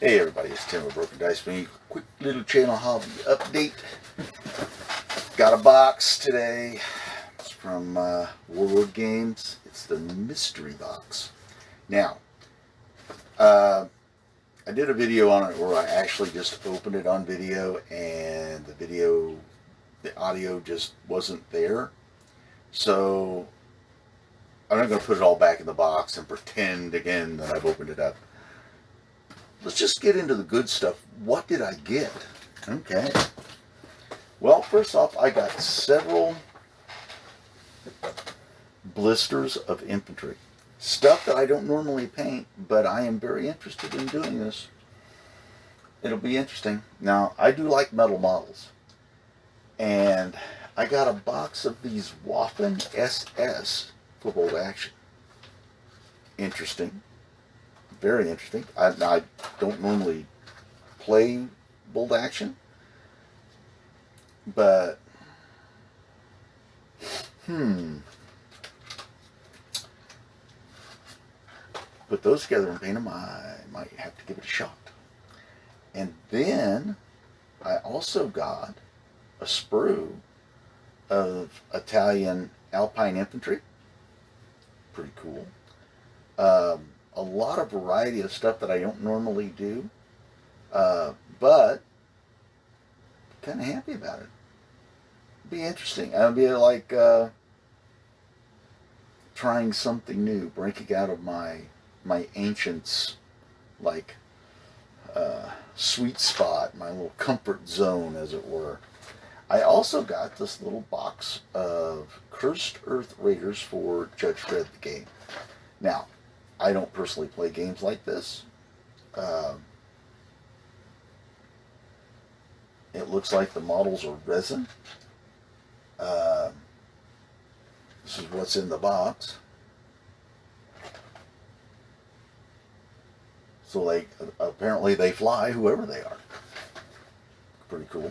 Hey everybody, it's Tim with Broken Dice. Me, quick little channel hobby update. Got a box today. It's from WARLORD Games. It's the mystery box. Now, I did a video on it where I actually just opened it on video, and the audio just wasn't there. So I'm not going to put it all back in the box and pretend again that I've opened it up. Let's just get into the good stuff. What did I get? Okay. Well, first off, I got several blisters of infantry. Stuff that I don't normally paint, but I am very interested in doing this. It'll be interesting. Now, I do like metal models. And I got a box of these Waffen SS for bolt action. Interesting. Very interesting. I don't normally play bolt action, but put those together and paint them. I might have to give it a shot. And then I also got a sprue of Italian Alpine infantry. Pretty cool. A lot of variety of stuff that I don't normally do, but kind of happy about it. It'll be interesting. It'll be like trying something new, breaking out of my ancients, like sweet spot, my little comfort zone, as it were. I also got this little box of Cursed Earth Raiders for Judge Dredd the game. Now, I don't personally play games like this. It looks like the models are resin. This is what's in the box. So apparently they fly, whoever they are. Pretty cool.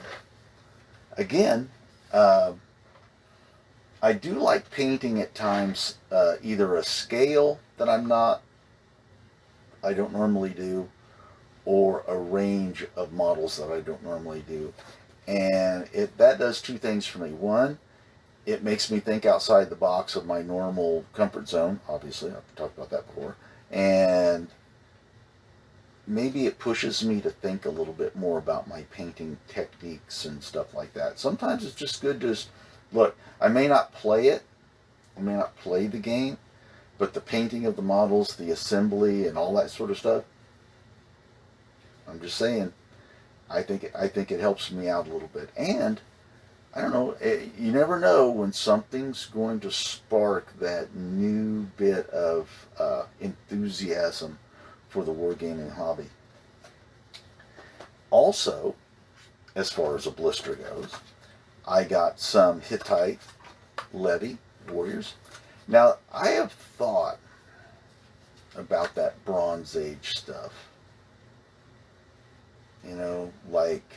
Again, I do like painting at times either a scale that I don't normally do, or a range of models that I don't normally do. And that does two things for me. One, it makes me think outside the box of my normal comfort zone. Obviously, I've talked about that before. And maybe it pushes me to think a little bit more about my painting techniques and stuff like that. Sometimes it's just good to just look. I may not play it, I may not play the game, but the painting of the models, the assembly, and all that sort of stuff, I'm just saying, I think it helps me out a little bit. And I don't know, you never know when something's going to spark that new bit of enthusiasm for the wargaming hobby. Also, as far as a blister goes, I got some Hittite Levy warriors. Now, I have thought about that Bronze Age stuff. You know, like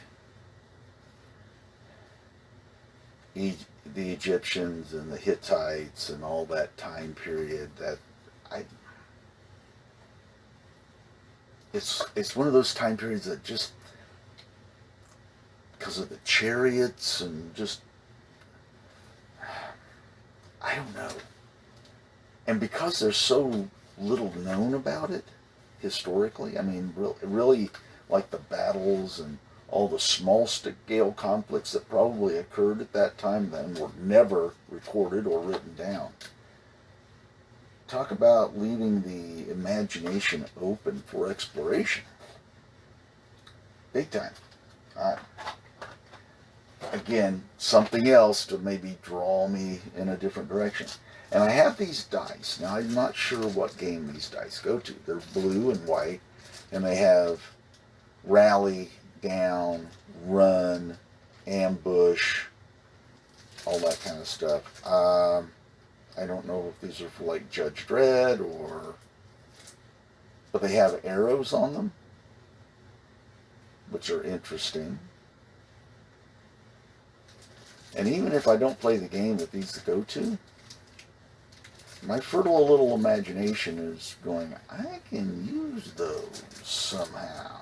the Egyptians and the Hittites and all that time period. It's one of those time periods that just, because of the chariots and just, I don't know. And because there's so little known about it historically, I mean, really, like the battles and all the small scale conflicts that probably occurred at that time then were never recorded or written down. Talk about leaving the imagination open for exploration. Big time. Again, something else to maybe draw me in a different direction. And I have these dice. Now, I'm not sure what game these dice go to. They're blue and white, and they have rally, down, run, ambush, all that kind of stuff. I don't know if these are for like Judge Dredd but they have arrows on them, which are interesting. And even if I don't play the game that these go to, my fertile little imagination is going, I can use those somehow.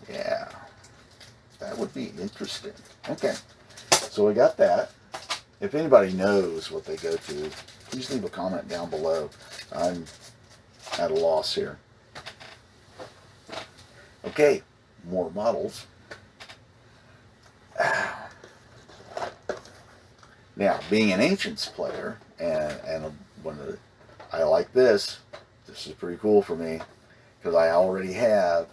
Yeah, that would be interesting. Okay, so we got that. If anybody knows what they go to, please leave a comment down below. I'm at a loss here. Okay, more models. Now, being an Ancients player, and one of the, I like this. This is pretty cool for me because I already have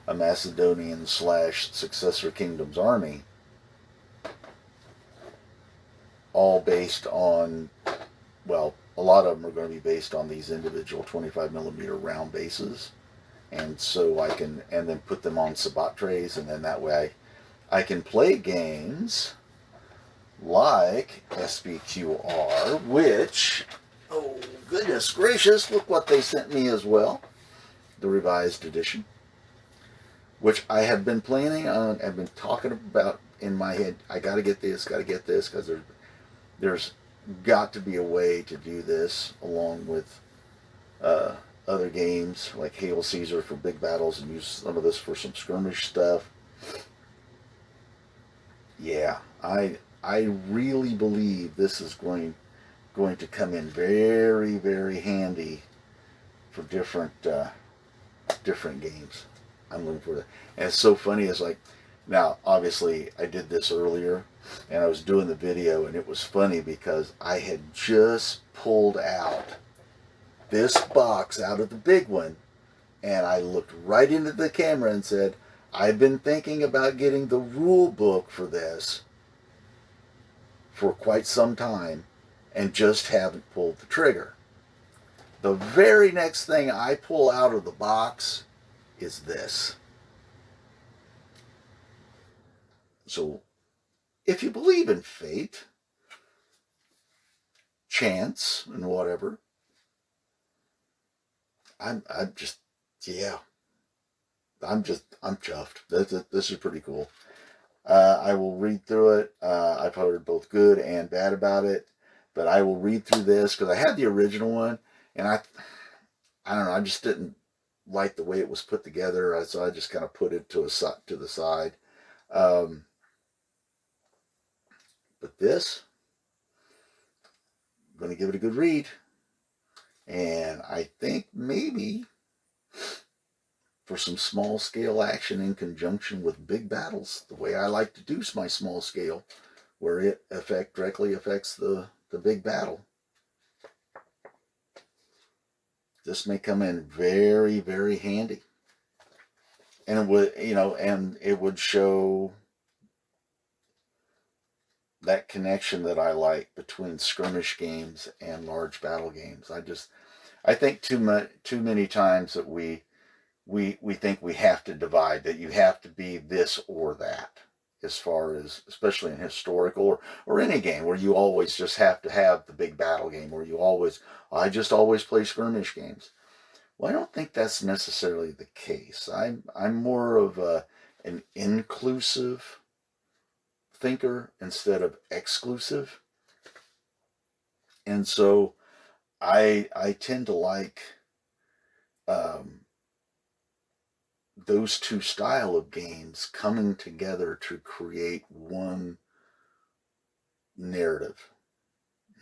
a Macedonian / Successor Kingdoms army, all based on, well, a lot of them are going to be based on these individual 25mm round bases, and so I can, and then put them on Sabat trays, and then that way I can play games like SBQR, which, oh goodness gracious, look what they sent me as well, the revised edition, which I have been planning on, I've been talking about in my head. I got to get this, because there's got to be a way to do this along with other games like Hail Caesar for big battles, and use some of this for some skirmish stuff. Yeah, I really believe this is going to come in very, very handy for different games. I'm looking for that. And it's so funny, it's like, now obviously I did this earlier and I was doing the video, and it was funny because I had just pulled out this box out of the big one, and I looked right into the camera and said, I've been thinking about getting the rule book for this for quite some time and just haven't pulled the trigger. The very next thing I pull out of the box is this. So if you believe in fate, chance, and whatever, I'm just, yeah, I'm chuffed. This is pretty cool. I will read through it. I've heard both good and bad about it, but I will read through this because I had the original one, and I don't know, I just didn't like the way it was put together, so I just kind of put it to the side. But this, I'm going to give it a good read, and I think maybe for some small scale action in conjunction with big battles, the way I like to do my small scale, where it directly affects the big battle. This may come in very, very handy. And it would, and it would show that connection that I like between skirmish games and large battle games. I think too many times that we think we have to divide, that you have to be this or that, as far as, especially in historical or any game where you always just have to have the big battle game, or I just always play skirmish games. Well, I don't think that's necessarily the case. I'm more of an inclusive thinker instead of exclusive, and so I tend to like those two style of games coming together to create one narrative.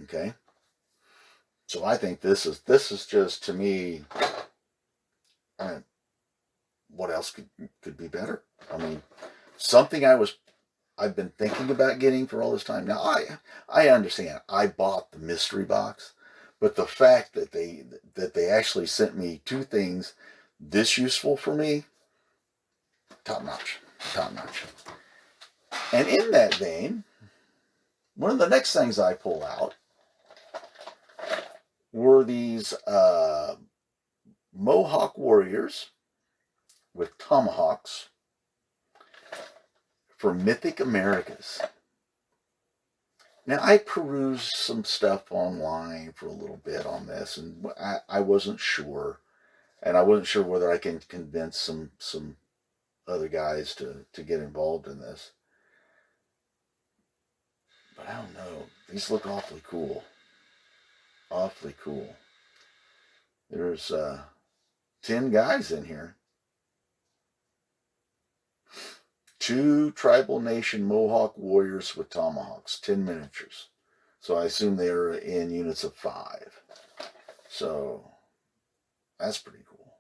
Okay, so I think this is just, to me, what else could be better? I mean, something I've been thinking about getting for all this time. Now I understand I bought the mystery box, but the fact that they actually sent me two things this useful for me, top notch, top notch. And in that vein, one of the next things I pull out were these Mohawk warriors with tomahawks for Mythic Americas. Now, I perused some stuff online for a little bit on this, and I wasn't sure. And I wasn't sure whether I can convince some other guys to get involved in this. But I don't know. These look awfully cool. Awfully cool. There's 10 guys in here. 2 tribal nation Mohawk warriors with tomahawks, 10 miniatures. So I assume they're in units of 5. So that's pretty cool.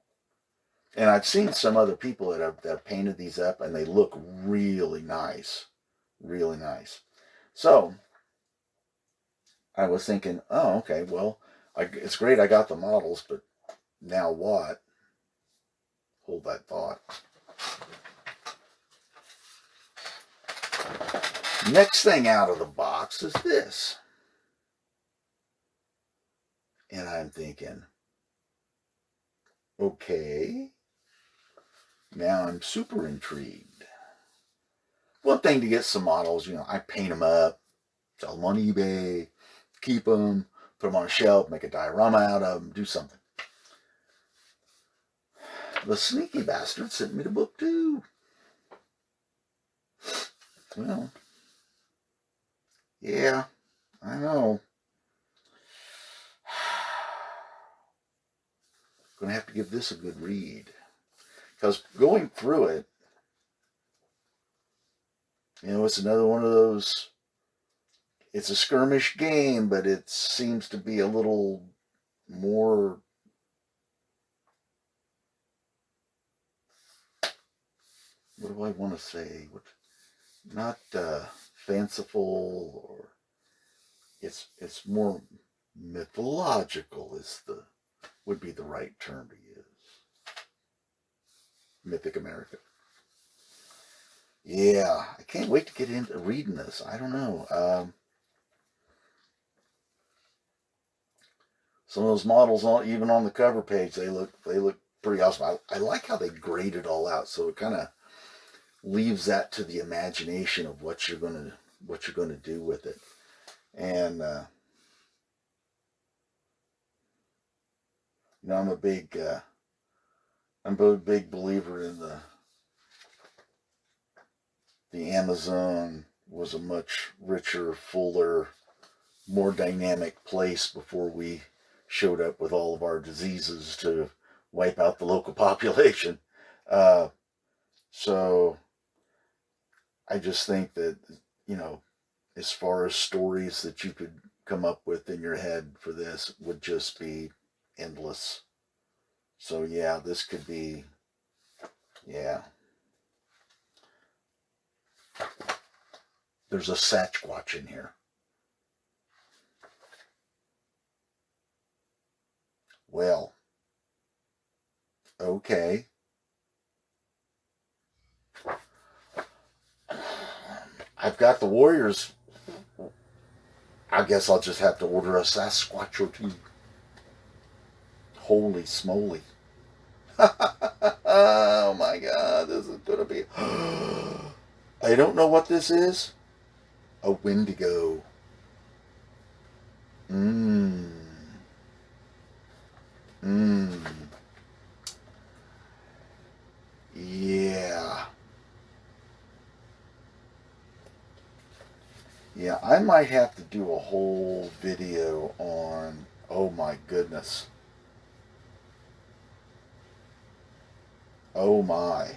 And I've seen some other people that have painted these up, and they look really nice. Really nice. So I was thinking, oh, okay, well, it's great I got the models, but now what? Hold that thought. Next thing out of the box is this. And I'm thinking, okay, now I'm super intrigued. One thing to get some models, I paint them up, sell them on eBay, keep them, put them on a shelf, make a diorama out of them, do something. The sneaky bastard sent me the book too. Well, yeah, I know. Going to have to give this a good read. Because going through it, it's another one of those, it's a skirmish game, but it seems to be a little more, what do I want to say? Not fanciful, or it's more mythological would be the right term to use. Mythic America. Yeah, I can't wait to get into reading this. I don't know. Some of those models, even on the cover page, they look pretty awesome. I like how they grade it all out, so it kind of leaves that to the imagination of what you're gonna do with it. And I'm a big believer in the Amazon was a much richer, fuller, more dynamic place before we showed up with all of our diseases to wipe out the local population. So I just think that, as far as stories that you could come up with in your head for this would just be endless. So yeah, this could be, yeah. There's a Sasquatch in here. Well, okay. I've got the Warriors. I guess I'll just have to order a Sasquatch or 2. Holy smoly. Oh my God, this is going to be... I don't know what this is. A Wendigo. Yeah. Yeah, I might have to do a whole video on, oh my goodness. Oh my.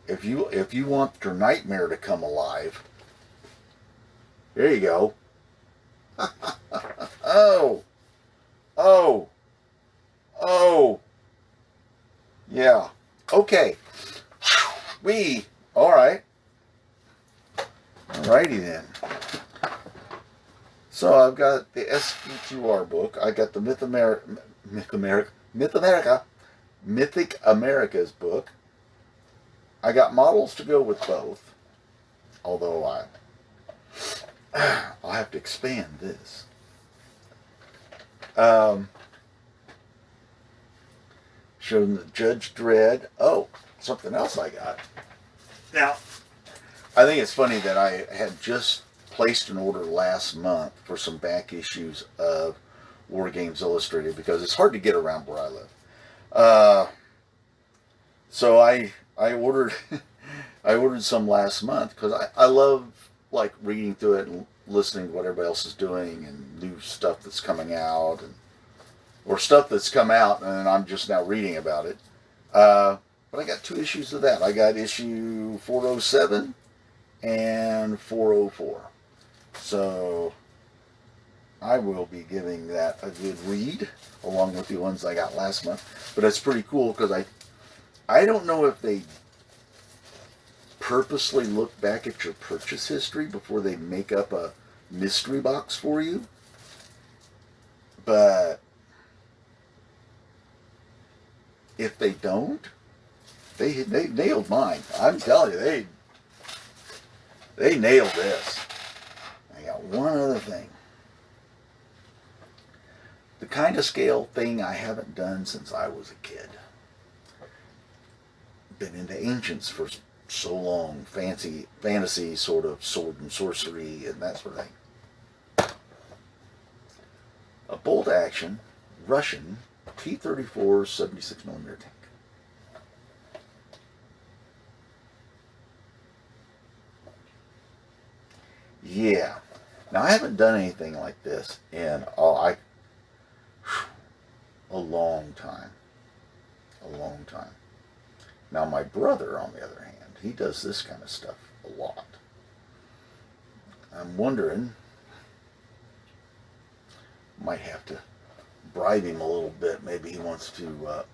If you want your nightmare to come alive, there you go. Oh. Oh. Oh. Yeah. Okay. All right. Alrighty then. So I've got the SPQR book. I got the Mythic America's book. I got models to go with both. Although I'll have to expand this. Showing the Judge Dredd. Oh, something else I got. Now, I think it's funny that I had just placed an order last month for some back issues of War Games Illustrated because it's hard to get around where I live. So I ordered I ordered some last month because I love like reading through it and listening to what everybody else is doing and new stuff that's coming out or stuff that's come out and I'm just now reading about it. But I got 2 issues of that. I got issue 407 and 404. So I will be giving that a good read along with the ones I got last month. But it's pretty cool because I don't know if they purposely look back at your purchase history before they make up a mystery box for you. But if they don't, they nailed mine. I'm telling you, they nailed this. I got one other thing. The kind of scale thing I haven't done since I was a kid. Been into ancients for so long, fantasy sort of sword and sorcery and that sort of thing. A bolt action Russian T-34 76mm tank. Yeah. Now I haven't done anything like this in a long time. A long time. Now my brother, on the other hand, he does this kind of stuff a lot. I'm wondering, might have to bribe him a little bit. Maybe he wants to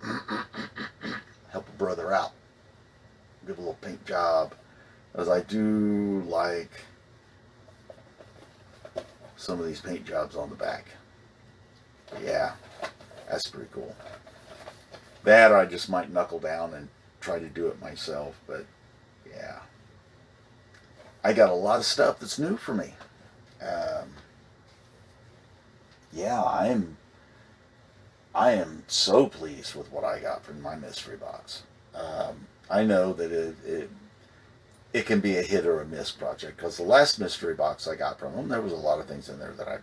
help a brother out. Give a little paint job. As I do like some of these paint jobs on the back. Yeah, that's pretty cool. That I just might knuckle down and try to do it myself, but yeah. I got a lot of stuff that's new for me. Yeah, I am so pleased with what I got from my mystery box. I know that it can be a hit or a miss project, because the last mystery box I got from them, there was a lot of things in there that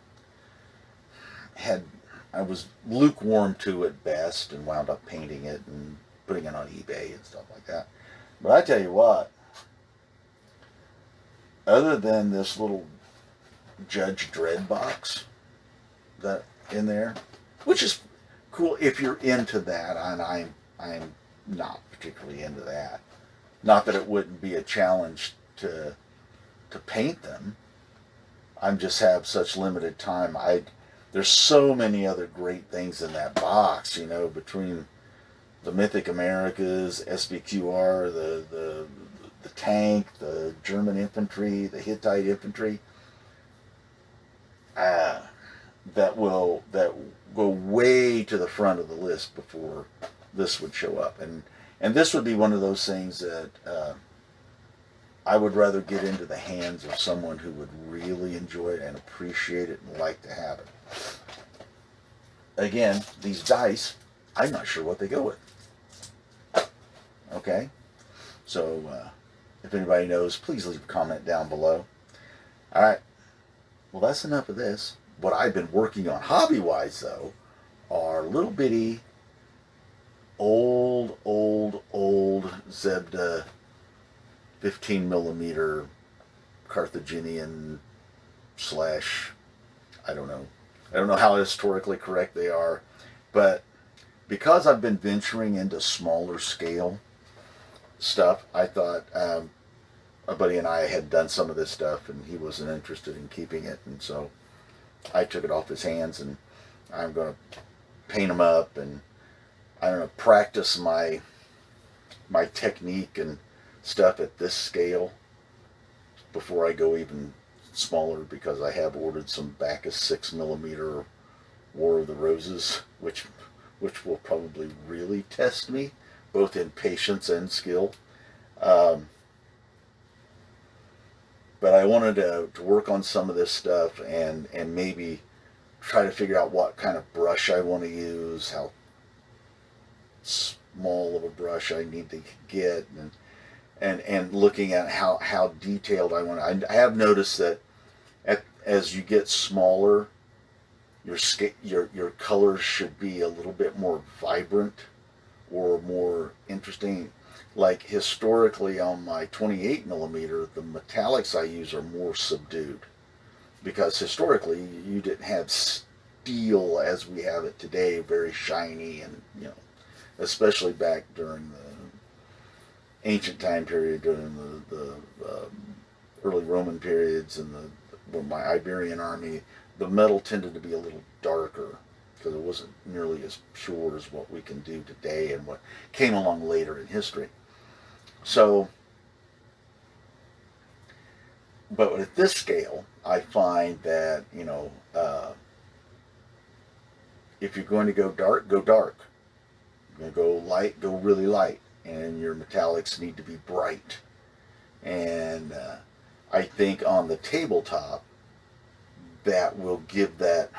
I was lukewarm to at best, and wound up painting it and putting it on eBay and stuff like that. But I tell you what, other than this little Judge Dredd box that in there, which is cool if you're into that, and I'm not particularly into that. Not that it wouldn't be a challenge to paint them. I just have such limited time. There's so many other great things in that box, you know, between the Mythic Americas, SBQR, the tank, the German infantry, the Hittite infantry, that go way to the front of the list before this would show up. And this would be one of those things that I would rather get into the hands of someone who would really enjoy it and appreciate it and like to have it. Again, these dice, I'm not sure what they go with. Okay? So, if anybody knows, please leave a comment down below. Alright. Well, that's enough of this. What I've been working on hobby-wise, though, are little bitty, old Zebda 15mm Carthaginian / I don't know how historically correct they are, but because I've been venturing into smaller scale stuff, I thought a buddy and I had done some of this stuff, and he wasn't interested in keeping it, and so I took it off his hands, and I'm going to paint them up, and I don't know, practice my technique and stuff at this scale before I go even smaller, because I have ordered some Bacchus 6mm War of the Roses, which will probably really test me, both in patience and skill. But I wanted to work on some of this stuff and maybe try to figure out what kind of brush I want to use, how small of a brush I need to get, and looking at how detailed I want. I have noticed that as you get smaller, your colors should be a little bit more vibrant or more interesting. Like historically on my 28mm, the metallics I use are more subdued, because historically you didn't have steel as we have it today, very shiny, and especially back during ancient time period during the early Roman periods and my Iberian army, the metal tended to be a little darker because it wasn't nearly as pure as what we can do today and what came along later in history. So, but at this scale, I find that, if you're going to go dark, go dark. You're going to go light, go really light. And your metallics need to be bright. And I think on the tabletop, that will give that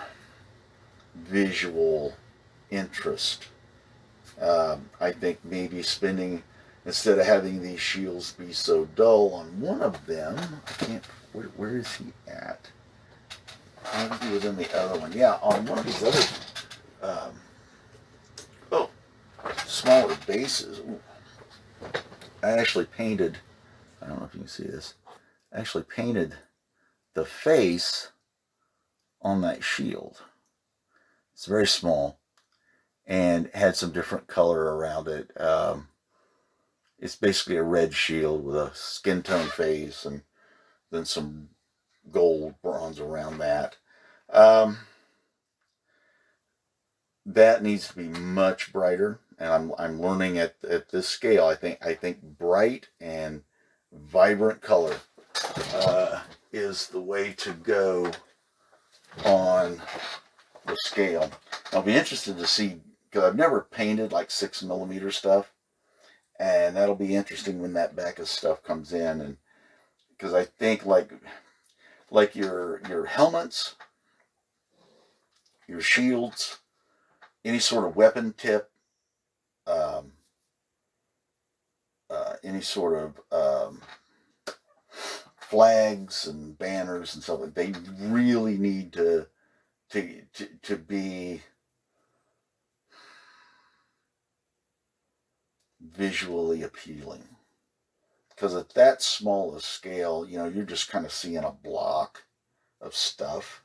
visual interest. I think maybe instead of having these shields be so dull on one of them, I can't, where is he at? Maybe within the other one. Yeah, on one of these other, smaller bases. Ooh. I actually painted, I don't know if you can see this, I actually painted the face on that shield. It's very small and had some different color around it. It's basically a red shield with a skin tone face and then some gold bronze around that. That needs to be much brighter, and I'm learning at this scale. I think bright and vibrant color is the way to go on the scale. I'll be interested to see, because I've never painted like 6mm stuff, and that'll be interesting when that back of stuff comes in. And because I think like your helmets, your shields, any sort of weapon tip, any sort of flags and banners and stuff, they really need to be visually appealing. Because at that small a scale, you're just kind of seeing a block of stuff.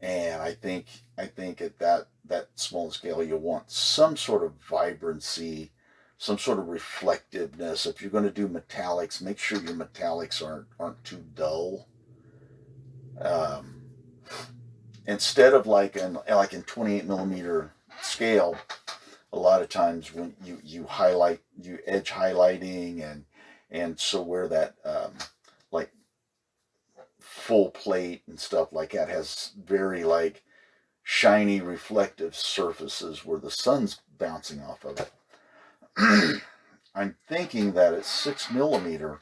And I think at that small scale, you want some sort of vibrancy, some sort of reflectiveness. If you're going to do metallics, make sure your metallics aren't too dull. Instead of like in 28mm scale, a lot of times when you highlight, you edge highlighting, and so where that like full plate and stuff like that has very like shiny reflective surfaces where the sun's bouncing off of it. I'm thinking that at 6mm,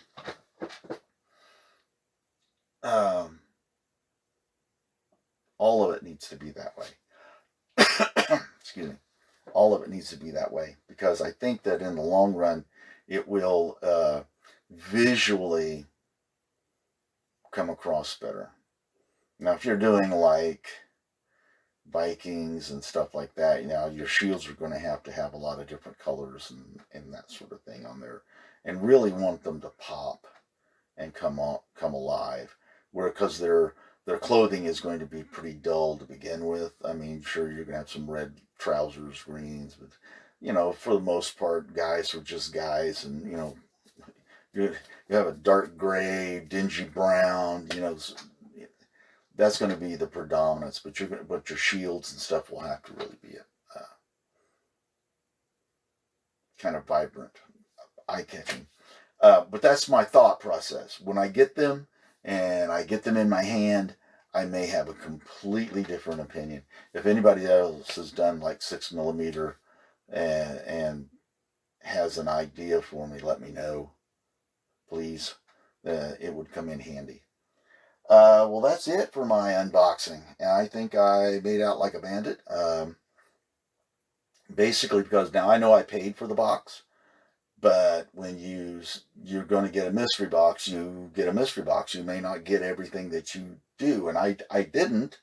all of it needs to be that way. Excuse me. All of it needs to be that way, because I think that in the long run, it will visually come across better. Now, if you're doing like Vikings and stuff like that, your shields are going to have a lot of different colors and that sort of thing on there, and really want them to pop and come alive. Because their clothing is going to be pretty dull to begin with. I mean, sure, you're going to have some red trousers, greens, but for the most part, guys are just guys, and you have a dark gray, dingy brown, that's going to be the predominance. But your shields and stuff will have to really be kind of vibrant, eye-catching. But that's my thought process. When I get them and I get them in my hand, I may have a completely different opinion. If anybody else has done like 6mm and has an idea for me, let me know, please. It would come in handy. Well, that's it for my unboxing. And I think I made out like a bandit. Basically, because now I know I paid for the box. But when you're going to get a mystery box, you get a mystery box. You may not get everything that you do. And I didn't.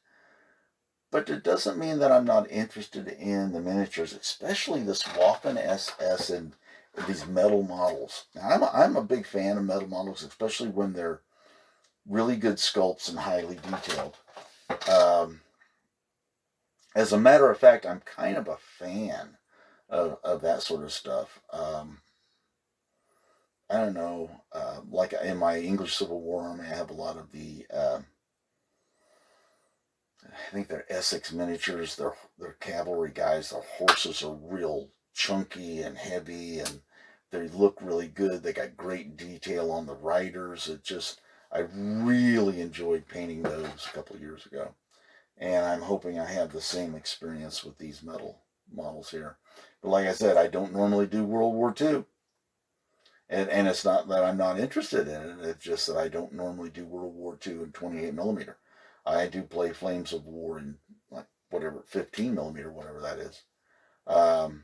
But it doesn't mean that I'm not interested in the miniatures, especially this Waffen SS and these metal models. Now, I'm a big fan of metal models, especially when they're really good sculpts and highly detailed. As a matter of fact, I'm kind of a fan of that sort of stuff. I don't know, like in my English Civil War army, I have a lot of the, I think they're Essex miniatures. They're cavalry guys. Their horses are real chunky and heavy, and they look really good. They got great detail on the riders. I really enjoyed painting those a couple of years ago, and I'm hoping I have the same experience with these metal models here. But like I said, I don't normally do World War II. And it's not that I'm not interested in it. It's just that I don't normally do World War II in 28 millimeter. I do play Flames of War in like whatever 15 millimeter, whatever that is. Um,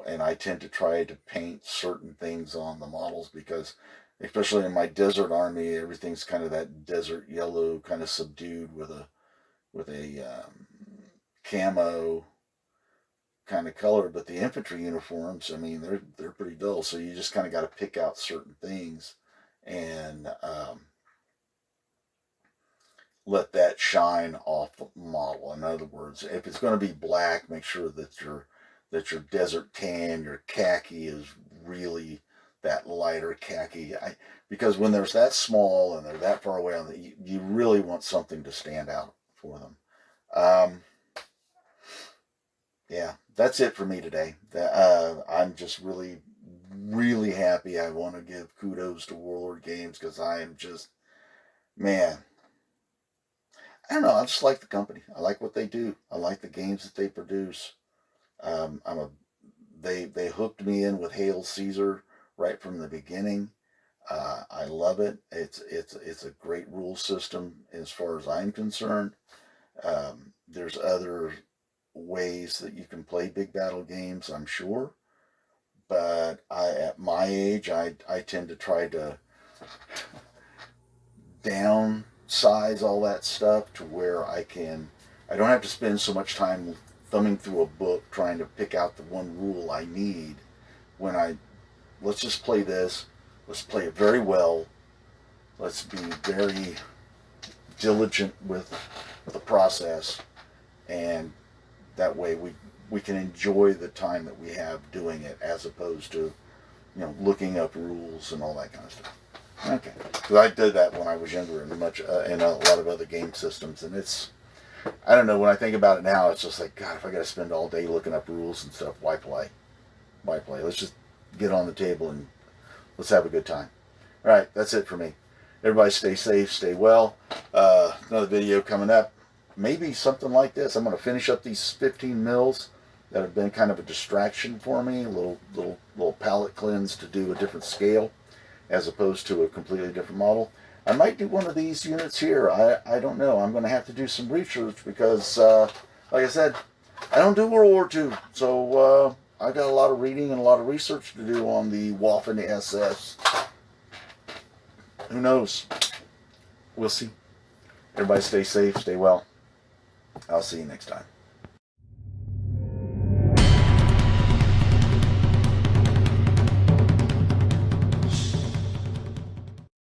and I tend to try to paint certain things on the models because, especially in my desert army, everything's kind of that desert yellow, kind of subdued with a camo kind of color. But the infantry uniforms, I mean, they're pretty dull. So you just kind of got to pick out certain things and let that shine off the model. In other words, if it's going to be black, make sure that your desert tan, your khaki is really that lighter khaki. Because when there's that small and they're that far away you really want something to stand out for them. Yeah, that's it for me today. I'm just really, really happy. I want to give kudos to Warlord Games because I am just, man, I don't know. I just like the company. I like what they do. I like the games that they produce. They hooked me in with Hail Caesar right from the beginning. I love it. It's a great rule system as far as I'm concerned. There's other ways that you can play big battle games, I'm sure. But at my age, I tend to try to downsize all that stuff to where I don't have to spend so much time thumbing through a book trying to pick out the one rule I need let's just play this. Let's play it very well. Let's be very diligent with the process, and that way we can enjoy the time that we have doing it as opposed to looking up rules and all that kind of stuff. Okay, because I did that when I was younger and in a lot of other game systems, and I don't know, when I think about it now, it's just like, God, if I got to spend all day looking up rules and stuff, why play? Why play? Let's just get on the table and let's have a good time. All right, that's it for me. Everybody stay safe, stay well. Another video coming up. Maybe something like this. I'm going to finish up these 15 mils that have been kind of a distraction for me. A little palette cleanse to do a different scale as opposed to a completely different model. I might do one of these units here. I don't know. I'm going to have to do some research because, like I said, I don't do World War II. So I got a lot of reading and a lot of research to do on the Waffen SS. Who knows? We'll see. Everybody stay safe, stay well. I'll see you next time.